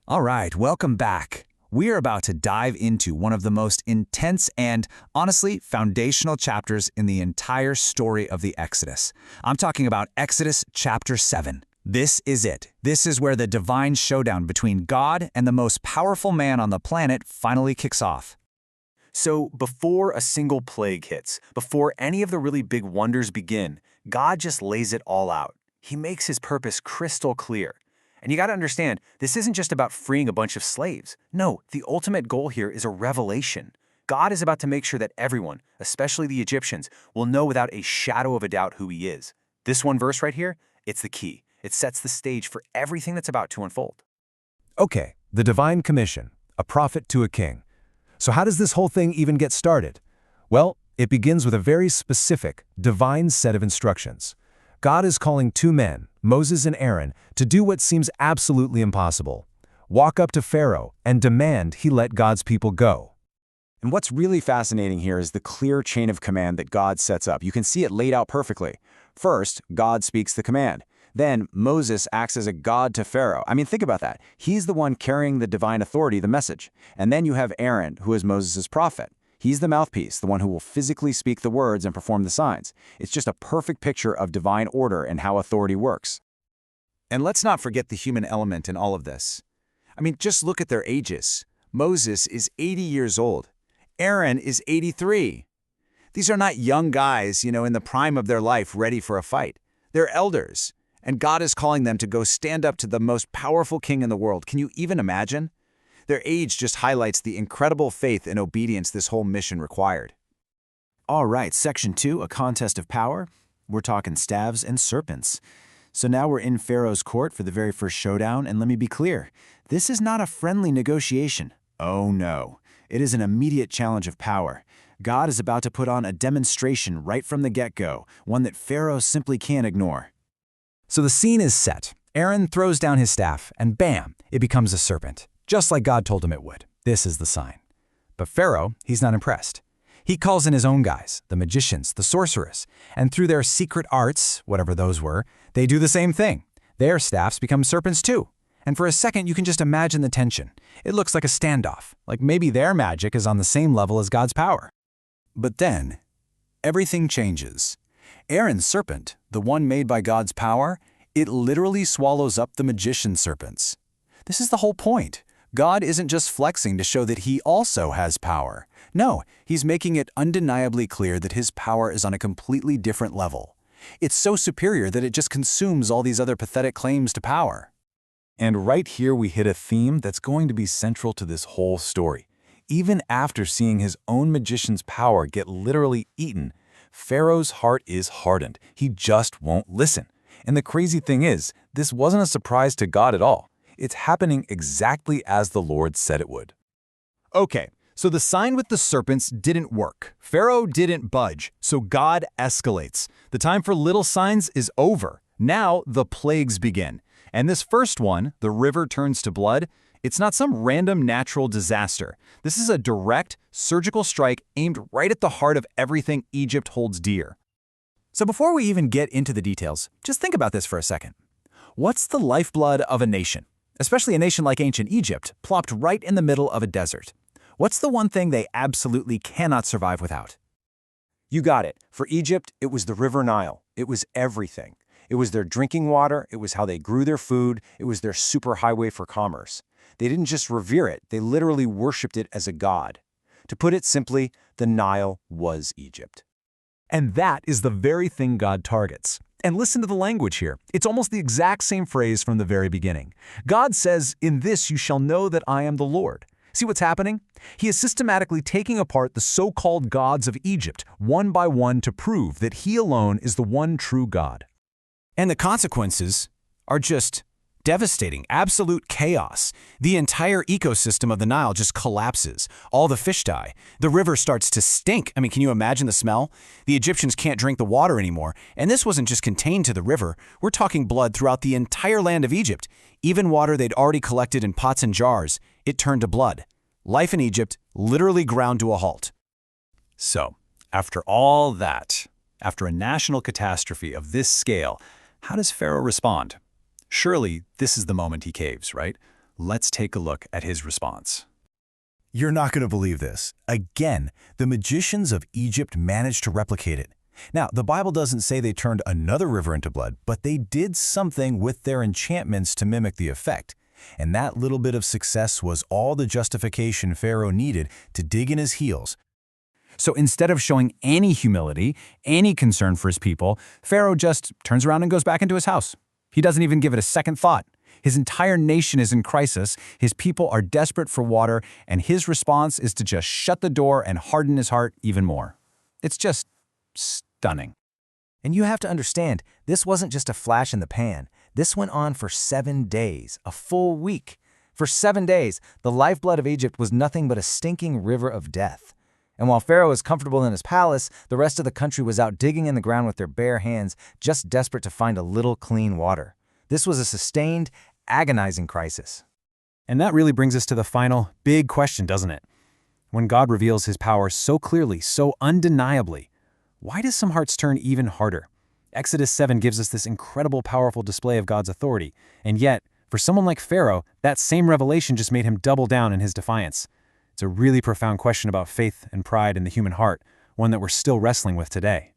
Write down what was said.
All right, welcome back. We are about to dive into one of the most intense and, honestly, foundational chapters in the entire story of the Exodus. I'm talking about Exodus chapter 7. This is it. This is where the divine showdown between God and the most powerful man on the planet finally kicks off. So before a single plague hits, before any of the really big wonders begin, God just lays it all out. He makes his purpose crystal clear. And you got to understand, this isn't just about freeing a bunch of slaves. No, the ultimate goal here is a revelation. God is about to make sure that everyone, especially the Egyptians, will know without a shadow of a doubt who he is. This one verse right here, it's the key. It sets the stage for everything that's about to unfold. Okay, the divine commission, a prophet to a king. So how does this whole thing even get started? Well, it begins with a very specific, divine set of instructions. God is calling two men, Moses and Aaron, to do what seems absolutely impossible. Walk up to Pharaoh and demand he let God's people go. And what's really fascinating here is the clear chain of command that God sets up. You can see it laid out perfectly. First, God speaks the command. Then Moses acts as a god to Pharaoh. I mean, think about that. He's the one carrying the divine authority, the message. And then you have Aaron, who is Moses' prophet. He's the mouthpiece, the one who will physically speak the words and perform the signs. It's just a perfect picture of divine order and how authority works. And let's not forget the human element in all of this. I mean, just look at their ages. Moses is 80 years old. Aaron is 83. These are not young guys, in the prime of their life ready for a fight. They're elders. And God is calling them to go stand up to the most powerful king in the world. Can you even imagine? Their age just highlights the incredible faith and obedience this whole mission required. All right, section 2, a contest of power. We're talking staves and serpents. So now we're in Pharaoh's court for the very first showdown, and let me be clear, this is not a friendly negotiation. Oh no, it is an immediate challenge of power. God is about to put on a demonstration right from the get-go, one that Pharaoh simply can't ignore. So the scene is set. Aaron throws down his staff, and bam, it becomes a serpent, just like God told him it would. This is the sign. But Pharaoh, he's not impressed. He calls in his own guys, the magicians, the sorcerers, and through their secret arts, whatever those were, they do the same thing. Their staffs become serpents too. And for a second, you can just imagine the tension. It looks like a standoff, like maybe their magic is on the same level as God's power. But then, everything changes. Aaron's serpent, the one made by God's power, it literally swallows up the magician's serpents. This is the whole point. God isn't just flexing to show that he also has power. No, he's making it undeniably clear that his power is on a completely different level. It's so superior that it just consumes all these other pathetic claims to power. And right here we hit a theme that's going to be central to this whole story. Even after seeing his own magician's power get literally eaten, Pharaoh's heart is hardened. He just won't listen. And the crazy thing is, this wasn't a surprise to God at all. It's happening exactly as the Lord said it would. Okay, so the sign with the serpents didn't work. Pharaoh didn't budge, so God escalates. The time for little signs is over. Now the plagues begin. And this first one, the river turns to blood, it's not some random natural disaster. This is a direct, surgical strike aimed right at the heart of everything Egypt holds dear. So before we even get into the details, just think about this for a second. What's the lifeblood of a nation? Especially a nation like ancient Egypt, plopped right in the middle of a desert. What's the one thing they absolutely cannot survive without? You got it. For Egypt, it was the River Nile. It was everything. It was their drinking water, it was how they grew their food, it was their superhighway for commerce. They didn't just revere it, they literally worshipped it as a god. To put it simply, the Nile was Egypt. And that is the very thing God targets. And listen to the language here. It's almost the exact same phrase from the very beginning. God says, "In this you shall know that I am the Lord." See what's happening? He is systematically taking apart the so-called gods of Egypt, one by one, to prove that he alone is the one true God. And the consequences are just devastating, absolute chaos. The entire ecosystem of the Nile just collapses. All the fish die. The river starts to stink. I mean, can you imagine the smell? The Egyptians can't drink the water anymore. And this wasn't just contained to the river. We're talking blood throughout the entire land of Egypt. Even water they'd already collected in pots and jars, it turned to blood. Life in Egypt literally ground to a halt. So, after all that, after a national catastrophe of this scale, how does Pharaoh respond? Surely, this is the moment he caves, right? Let's take a look at his response. You're not going to believe this. Again, the magicians of Egypt managed to replicate it. Now, the Bible doesn't say they turned another river into blood, but they did something with their enchantments to mimic the effect. And that little bit of success was all the justification Pharaoh needed to dig in his heels. So instead of showing any humility, any concern for his people, Pharaoh just turns around and goes back into his house. He doesn't even give it a second thought. His entire nation is in crisis, his people are desperate for water, and his response is to just shut the door and harden his heart even more. It's just stunning. And you have to understand, this wasn't just a flash in the pan. This went on for 7 days, a full week. For 7 days, the lifeblood of Egypt was nothing but a stinking river of death. And while Pharaoh was comfortable in his palace, the rest of the country was out digging in the ground with their bare hands, just desperate to find a little clean water. This was a sustained, agonizing crisis. And that really brings us to the final, big question, doesn't it? When God reveals his power so clearly, so undeniably, why do some hearts turn even harder? Exodus 7 gives us this incredible, powerful display of God's authority, and yet, for someone like Pharaoh, that same revelation just made him double down in his defiance. It's a really profound question about faith and pride in the human heart, one that we're still wrestling with today.